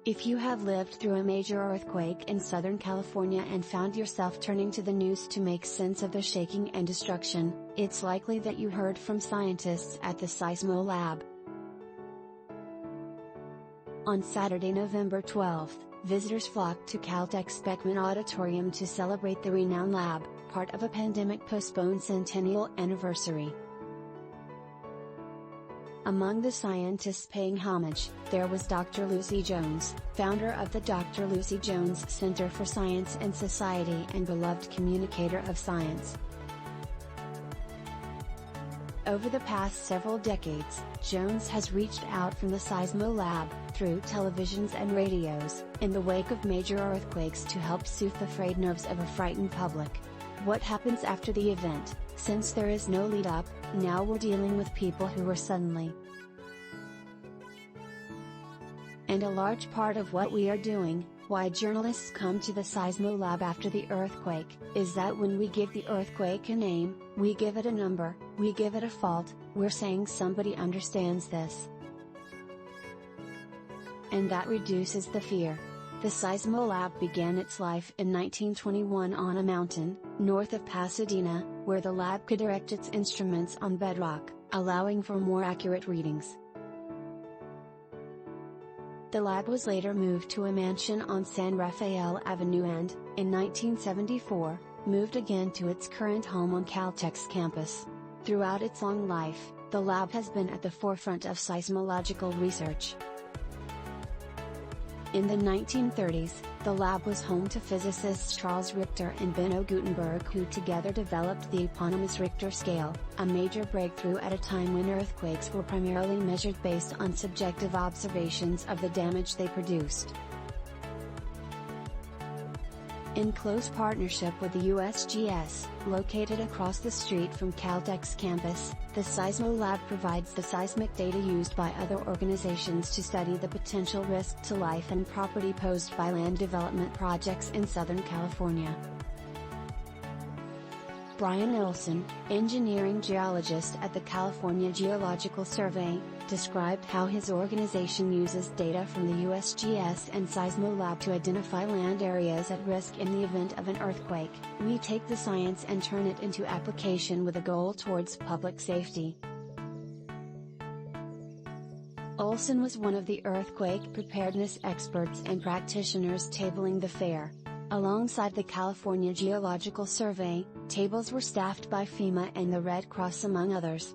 If you have lived through a major earthquake in Southern California and found yourself turning to the news to make sense of the shaking and destruction, it's likely that you heard from scientists at the Seismo Lab. On Saturday, November 12, visitors flocked to Caltech's Beckman Auditorium to celebrate the renowned lab, part of a pandemic-postponed centennial anniversary. Among the scientists paying homage, there was Dr. Lucy Jones, founder of the Dr. Lucy Jones Center for Science and Society and beloved communicator of science. Over the past several decades, Jones has reached out from the Seismo Lab, through televisions and radios, in the wake of major earthquakes to help soothe the frayed nerves of a frightened public. What happens after the event? Since there is no lead-up, now we're dealing with people who were suddenly. And a large part of what we are doing, why journalists come to the Seismo Lab after the earthquake, is that when we give the earthquake a name, we give it a number, we give it a fault, we're saying somebody understands this. And that reduces the fear. The Seismo Lab began its life in 1921 on a mountain, north of Pasadena, where the lab could erect its instruments on bedrock, allowing for more accurate readings. The lab was later moved to a mansion on San Rafael Avenue and, in 1974, moved again to its current home on Caltech's campus. Throughout its long life, the lab has been at the forefront of seismological research. In the 1930s, the lab was home to physicists Charles Richter and Beno Gutenberg, who together developed the eponymous Richter Scale, a major breakthrough at a time when earthquakes were primarily measured based on subjective observations of the damage they produced. In close partnership with the USGS, located across the street from Caltech's campus, the Seismo Lab provides the seismic data used by other organizations to study the potential risk to life and property posed by land development projects in Southern California. Brian Olson, engineering geologist at the California Geological Survey, described how his organization uses data from the USGS and Seismo Lab to identify land areas at risk in the event of an earthquake. We take the science and turn it into application with a goal towards public safety. Olson was one of the earthquake preparedness experts and practitioners tabling the fair. Alongside the California Geological Survey, tables were staffed by FEMA and the Red Cross among others.